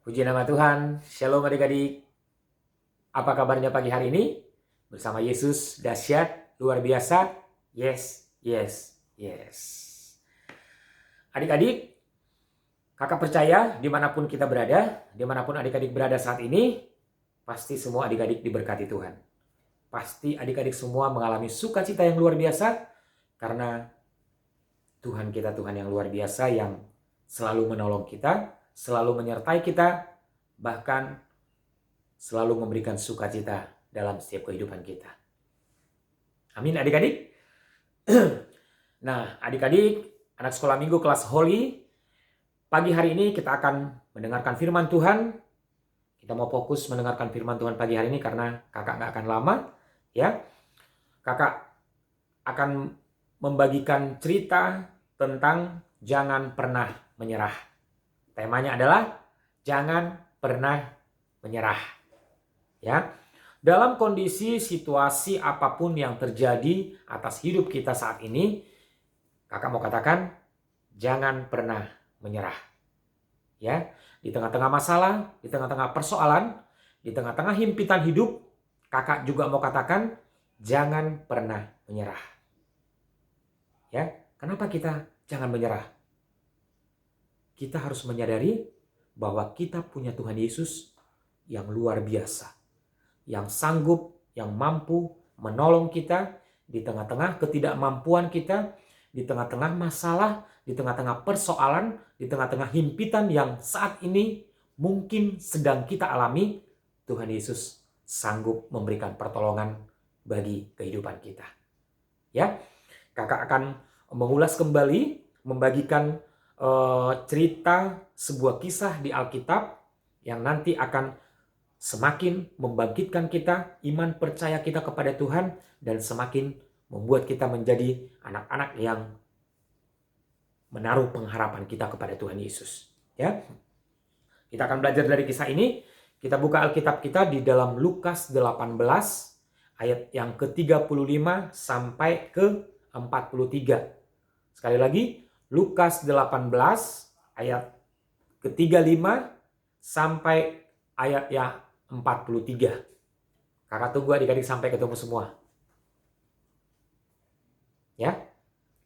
Puji nama Tuhan. Shalom adik-adik. Apa kabarnya pagi hari ini? Bersama Yesus dahsyat, luar biasa. Yes, yes, yes. Adik-adik, kakak percaya dimanapun kita berada, dimanapun adik-adik berada saat ini, pasti semua adik-adik diberkati Tuhan. Pasti adik-adik semua mengalami sukacita yang luar biasa, karena Tuhan kita Tuhan yang luar biasa yang selalu menolong kita, selalu menyertai kita, bahkan selalu memberikan sukacita dalam setiap kehidupan kita. Amin adik-adik. Nah adik-adik, anak sekolah minggu kelas Holy, pagi hari ini kita akan mendengarkan firman Tuhan. Kita mau fokus mendengarkan firman Tuhan pagi hari ini karena kakak gak akan lama. Ya, kakak akan membagikan cerita tentang jangan pernah menyerah. Temanya adalah jangan pernah menyerah. Ya, dalam kondisi situasi apapun yang terjadi atas hidup kita saat ini, kakak mau katakan jangan pernah menyerah. Ya, di tengah-tengah masalah, di tengah-tengah persoalan, di tengah-tengah himpitan hidup, kakak juga mau katakan jangan pernah menyerah. Ya, kenapa kita jangan menyerah? Kita harus menyadari bahwa kita punya Tuhan Yesus yang luar biasa, yang sanggup, yang mampu menolong kita di tengah-tengah ketidakmampuan kita, di tengah-tengah masalah, di tengah-tengah persoalan, di tengah-tengah himpitan yang saat ini mungkin sedang kita alami. Tuhan Yesus sanggup memberikan pertolongan bagi kehidupan kita. Ya, kakak akan mengulas kembali, membagikan cerita sebuah kisah di Alkitab yang nanti akan semakin membangkitkan kita, iman percaya kita kepada Tuhan, dan semakin membuat kita menjadi anak-anak yang menaruh pengharapan kita kepada Tuhan Yesus. Ya, kita akan belajar dari kisah ini. Kita buka Alkitab kita di dalam Lukas 18 ayat yang ke-35 sampai ke-43. Sekali lagi, Lukas 18 ayat ke-35 sampai ayat yang 43. Kakak tunggu adik-adik sampai ketemu semua. Ya.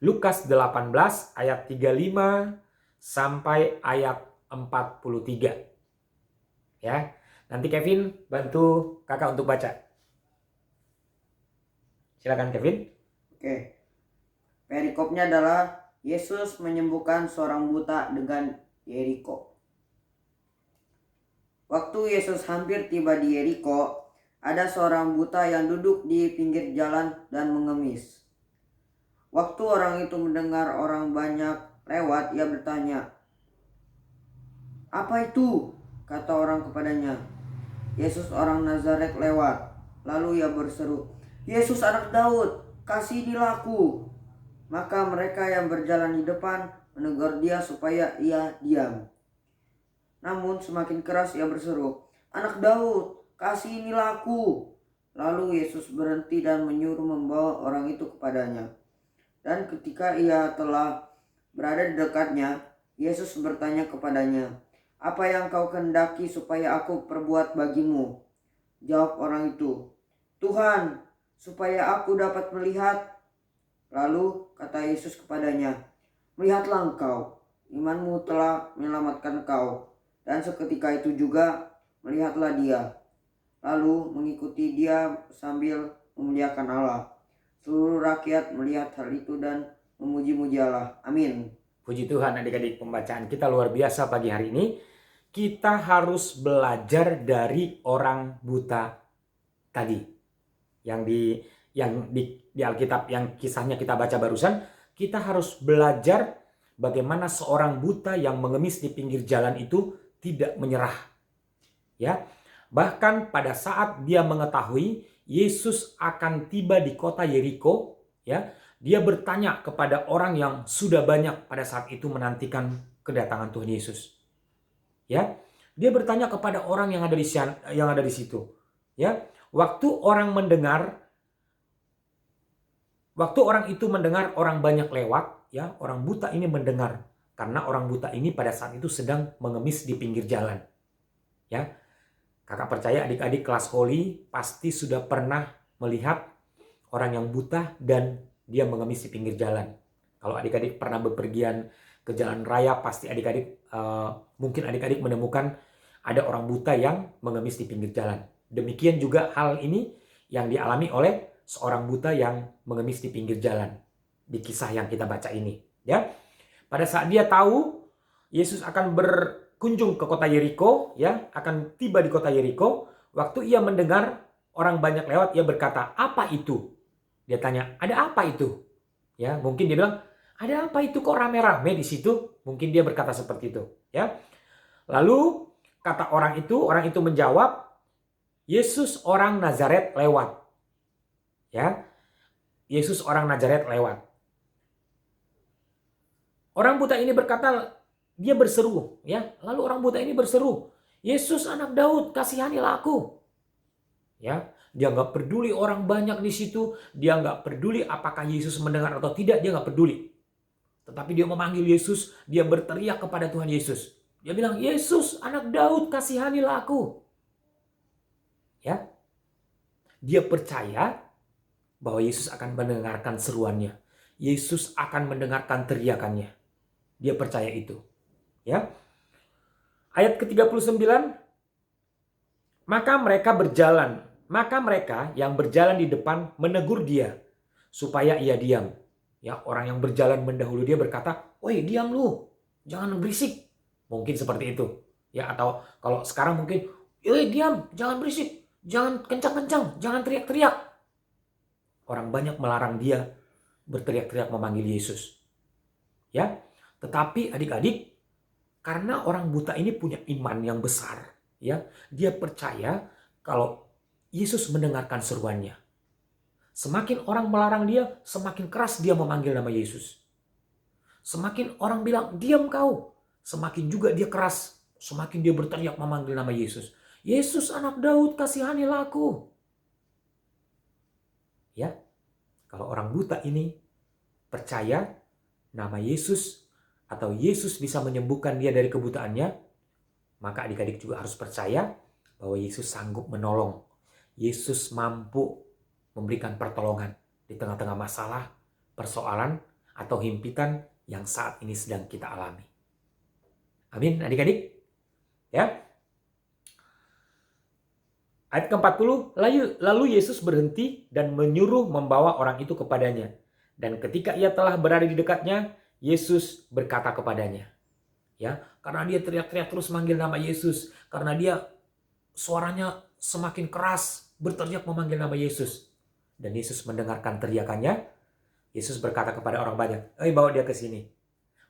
Lukas 18 ayat 35 sampai ayat 43. Ya. Nanti Kevin bantu kakak untuk baca. Silakan Kevin. Oke. Perikopnya adalah Yesus menyembuhkan seorang buta dengan Yeriko. Waktu Yesus hampir tiba di Yeriko, ada seorang buta yang duduk di pinggir jalan dan mengemis. Waktu orang itu mendengar orang banyak lewat, ia bertanya, "Apa itu?" kata orang kepadanya. "Yesus orang Nazaret lewat." Lalu ia berseru, "Yesus anak Daud, kasihanilah aku." Maka mereka yang berjalan di depan menegur dia supaya ia diam. Namun semakin keras ia berseru, "Anak Daud, kasihanilah aku." Lalu Yesus berhenti dan menyuruh membawa orang itu kepadanya. Dan ketika ia telah berada di dekatnya, Yesus bertanya kepadanya, "Apa yang kau kehendaki supaya aku perbuat bagimu?" Jawab orang itu, "Tuhan, supaya aku dapat melihat." Lalu kata Yesus kepadanya, "Melihatlah engkau, imanmu telah menyelamatkan engkau." Dan seketika itu juga melihatlah dia, lalu mengikuti dia sambil memuliakan Allah. Seluruh rakyat melihat hal itu dan memuji-muji Allah. Amin. Puji Tuhan adik-adik, pembacaan kita luar biasa pagi hari ini. Kita harus belajar dari orang buta tadi. Yang di Alkitab yang kisahnya kita baca barusan, kita harus belajar bagaimana seorang buta yang mengemis di pinggir jalan itu tidak menyerah. Ya. Bahkan pada saat dia mengetahui Yesus akan tiba di kota Yeriko, ya, dia bertanya kepada orang yang sudah banyak pada saat itu menantikan kedatangan Tuhan Yesus. Ya, dia bertanya kepada orang yang ada di situ. Ya, waktu orang itu mendengar orang banyak lewat, ya, orang buta ini mendengar karena orang buta ini pada saat itu sedang mengemis di pinggir jalan. Ya, kakak percaya adik-adik kelas Holy pasti sudah pernah melihat orang yang buta dan dia mengemis di pinggir jalan. Kalau adik-adik pernah bepergian ke jalan raya, pasti mungkin adik-adik menemukan ada orang buta yang mengemis di pinggir jalan. Demikian juga hal ini yang dialami oleh seorang buta yang mengemis di pinggir jalan di kisah yang kita baca ini. Ya, pada saat dia tahu Yesus akan berkunjung ke kota Yeriko, ya, akan tiba di kota Yeriko. Waktu ia mendengar orang banyak lewat, ia berkata, "Apa itu?" Dia tanya, "Ada apa itu?" Ya, mungkin dia bilang, "Ada apa itu kok rame-rame di situ?" Mungkin dia berkata seperti itu, ya. Lalu kata orang itu menjawab, "Yesus orang Nazaret lewat." Ya. Yesus orang Nazaret lewat. Orang buta ini berkata, dia berseru, ya. Lalu orang buta ini berseru, "Yesus anak Daud, kasihanilah aku." Ya, dia nggak peduli orang banyak di situ, dia nggak peduli apakah Yesus mendengar atau tidak, dia nggak peduli. Tetapi dia memanggil Yesus, dia berteriak kepada Tuhan Yesus. Dia bilang, "Yesus, anak Daud, kasihanilah aku." Ya, dia percaya bahwa Yesus akan mendengarkan seruannya. Yesus akan mendengarkan teriakannya. Dia percaya itu. Ya. Ayat ke-39, maka mereka yang berjalan di depan menegur dia supaya ia diam. Ya, orang yang berjalan mendahulu dia berkata, "Woi, diam lu. Jangan berisik." Mungkin seperti itu. Ya, atau kalau sekarang mungkin, "Woi, diam, jangan berisik. Jangan kencang-kencang, jangan teriak-teriak." Orang banyak melarang dia berteriak-teriak memanggil Yesus. Ya. Tetapi adik-adik, karena orang buta ini punya iman yang besar, ya. Dia percaya kalau Yesus mendengarkan seruannya. Semakin orang melarang dia, semakin keras dia memanggil nama Yesus. Semakin orang bilang, "Diam kau," semakin juga dia keras, semakin dia berteriak memanggil nama Yesus. "Yesus anak Daud, kasihanilah aku." Ya, kalau orang buta ini percaya nama Yesus atau Yesus bisa menyembuhkan dia dari kebutaannya, maka adik-adik juga harus percaya bahwa Yesus sanggup menolong. Yesus mampu memberikan pertolongan di tengah-tengah masalah, persoalan, atau himpitan yang saat ini sedang kita alami. Amin, adik-adik. Ya. Ayat ke-40, lalu Yesus berhenti dan menyuruh membawa orang itu kepadanya. Dan ketika ia telah berada di dekatnya, Yesus berkata kepadanya. Ya, karena dia teriak-teriak terus manggil nama Yesus, karena dia suaranya semakin keras berteriak memanggil nama Yesus. Dan Yesus mendengarkan teriakannya. Yesus berkata kepada orang banyak, bawa dia ke sini.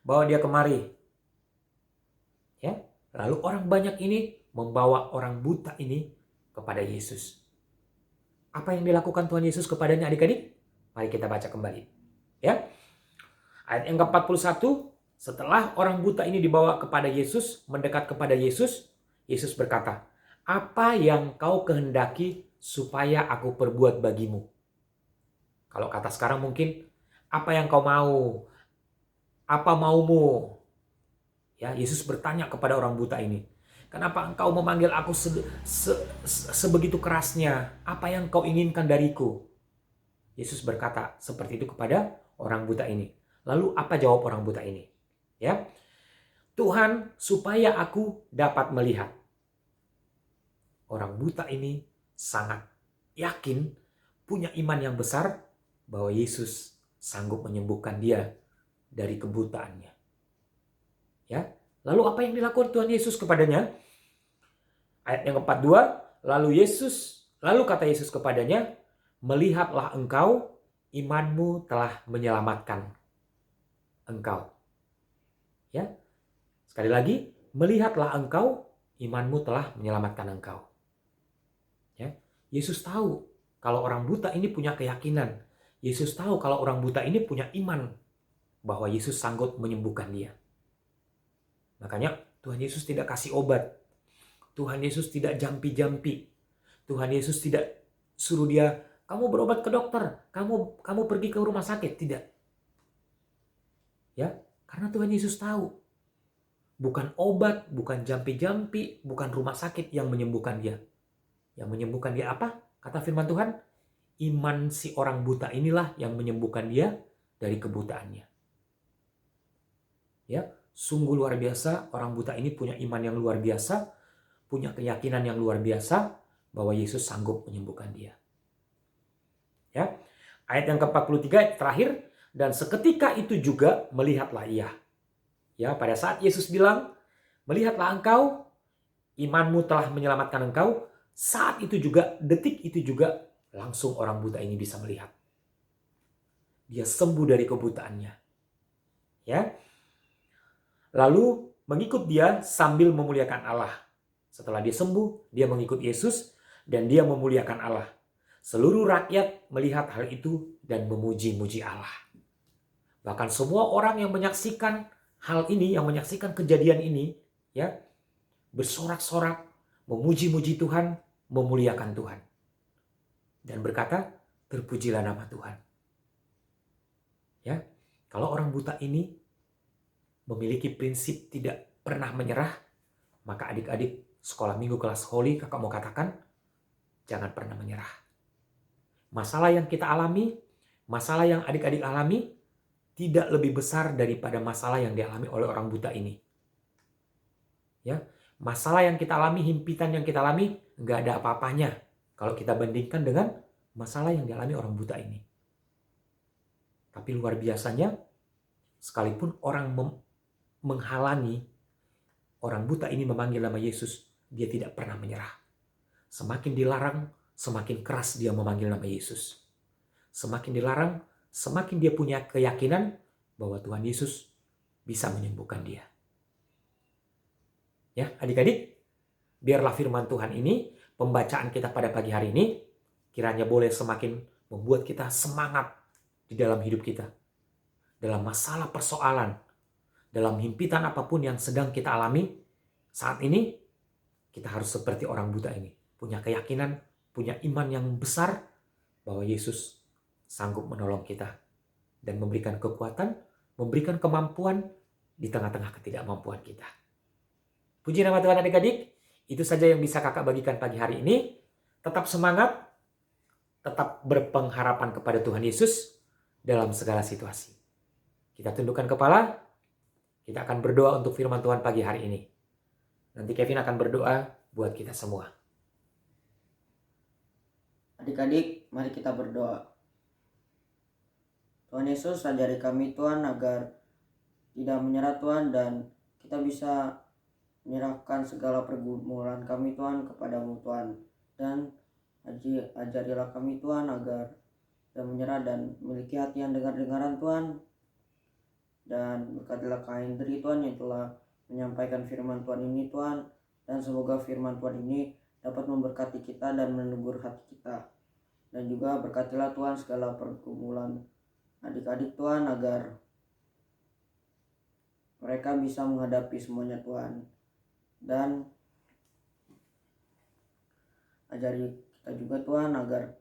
Bawa dia kemari." Ya, lalu orang banyak ini membawa orang buta ini kepada Yesus. Apa yang dilakukan Tuhan Yesus kepadanya, adik-adik? Mari kita baca kembali. Ya. Ayat yang ke-41, setelah orang buta ini dibawa kepada Yesus, mendekat kepada Yesus, Yesus berkata, "Apa yang kau kehendaki supaya aku perbuat bagimu?" Kalau kata sekarang mungkin, "Apa yang kau mau? Apa maumu?" Ya, Yesus bertanya kepada orang buta ini, "Kenapa engkau memanggil aku sebegitu kerasnya? Apa yang kau inginkan dariku?" Yesus berkata seperti itu kepada orang buta ini. Lalu apa jawab orang buta ini? Ya, "Tuhan, supaya aku dapat melihat." Orang buta ini sangat yakin, punya iman yang besar bahwa Yesus sanggup menyembuhkan dia dari kebutaannya. Ya, lalu apa yang dilakukan Tuhan Yesus kepadanya? Ayat yang ke-42, lalu kata Yesus kepadanya, "Melihatlah engkau, imanmu telah menyelamatkan engkau." Ya, sekali lagi, melihatlah engkau, imanmu telah menyelamatkan engkau. Ya, Yesus tahu kalau orang buta ini punya keyakinan. Yesus tahu kalau orang buta ini punya iman bahwa Yesus sanggup menyembuhkan dia. Makanya Tuhan Yesus tidak kasih obat. Tuhan Yesus tidak jampi-jampi. Tuhan Yesus tidak suruh dia, "Kamu berobat ke dokter, kamu pergi ke rumah sakit." Tidak. Ya, karena Tuhan Yesus tahu Bukan obat, bukan jampi-jampi, bukan rumah sakit yang menyembuhkan dia. Yang menyembuhkan dia apa? Kata firman Tuhan, iman si orang buta inilah yang menyembuhkan dia dari kebutaannya. Ya, sungguh luar biasa, orang buta ini punya iman yang luar biasa, punya keyakinan yang luar biasa bahwa Yesus sanggup menyembuhkan dia. Ya. Ayat yang ke-43 terakhir, dan seketika itu juga melihatlah ia. Ya, pada saat Yesus bilang, "Melihatlah engkau, imanmu telah menyelamatkan engkau." Saat itu juga, detik itu juga langsung orang buta ini bisa melihat. Dia sembuh dari kebutaannya. Ya. Lalu mengikut dia sambil memuliakan Allah. Setelah dia sembuh, dia mengikut Yesus dan dia memuliakan Allah. Seluruh rakyat melihat hal itu dan memuji-muji Allah. Bahkan semua orang yang menyaksikan hal ini, yang menyaksikan kejadian ini, ya, bersorak-sorak, memuji-muji Tuhan, memuliakan Tuhan. Dan berkata, terpujilah nama Tuhan. Ya, kalau orang buta ini memiliki prinsip tidak pernah menyerah, maka adik-adik sekolah minggu kelas Holy, kakak mau katakan, jangan pernah menyerah. Masalah yang kita alami, masalah yang adik-adik alami, tidak lebih besar daripada masalah yang dialami oleh orang buta ini. Ya, masalah yang kita alami, himpitan yang kita alami, nggak ada apa-apanya kalau kita bandingkan dengan masalah yang dialami orang buta ini. Tapi luar biasanya, sekalipun orang menghalangi orang buta ini memanggil nama Yesus, dia tidak pernah menyerah. Semakin dilarang, semakin keras dia memanggil nama Yesus. Semakin dilarang, semakin dia punya keyakinan bahwa Tuhan Yesus bisa menyembuhkan dia. Ya, adik-adik, biarlah firman Tuhan ini, pembacaan kita pada pagi hari ini, kiranya boleh semakin membuat kita semangat di dalam hidup kita. Dalam masalah persoalan, dalam himpitan apapun yang sedang kita alami, saat ini kita harus seperti orang buta ini. Punya keyakinan, punya iman yang besar bahwa Yesus sanggup menolong kita. Dan memberikan kekuatan, memberikan kemampuan di tengah-tengah ketidakmampuan kita. Puji nama Tuhan adik-adik, itu saja yang bisa kakak bagikan pagi hari ini. Tetap semangat, tetap berpengharapan kepada Tuhan Yesus dalam segala situasi. Kita tundukkan kepala, kita akan berdoa untuk firman Tuhan pagi hari ini. Nanti Kevin akan berdoa buat kita semua. Adik-adik, mari kita berdoa. Tuhan Yesus, ajari kami Tuhan agar tidak menyerah Tuhan, dan kita bisa menyerahkan segala pergumulan kami Tuhan kepadamu Tuhan. Dan ajarilah kami Tuhan agar tidak menyerah dan memiliki hati yang dengar-dengaran Tuhan. Dan berkatilah Kak Hendri Tuhan yang telah menyampaikan firman Tuhan ini Tuhan. Dan semoga firman Tuhan ini dapat memberkati kita dan menegur hati kita. Dan juga berkatilah Tuhan segala pergumulan adik-adik Tuhan agar mereka bisa menghadapi semuanya Tuhan. Dan ajari kita juga Tuhan agar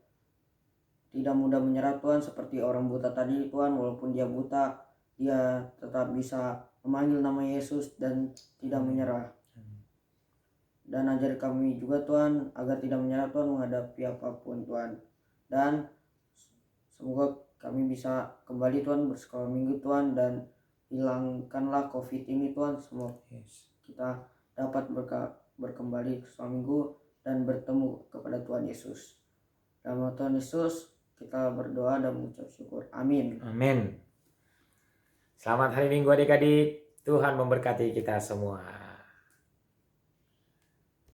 tidak mudah menyerah Tuhan, seperti orang buta tadi Tuhan. Walaupun dia buta, dia tetap bisa memanggil nama Yesus dan tidak menyerah. Dan ajari kami juga Tuhan agar tidak menyerah Tuhan menghadapi apapun Tuhan. Dan semoga kami bisa kembali Tuhan bersekolah minggu Tuhan, dan hilangkanlah COVID ini Tuhan. Semoga kita dapat berkembali ke sekolah minggu dan bertemu kepada Tuhan Yesus. Dalam nama Tuhan Yesus kita berdoa dan mengucap syukur. Amin. Amin. Selamat hari Minggu adik-adik. Tuhan memberkati kita semua.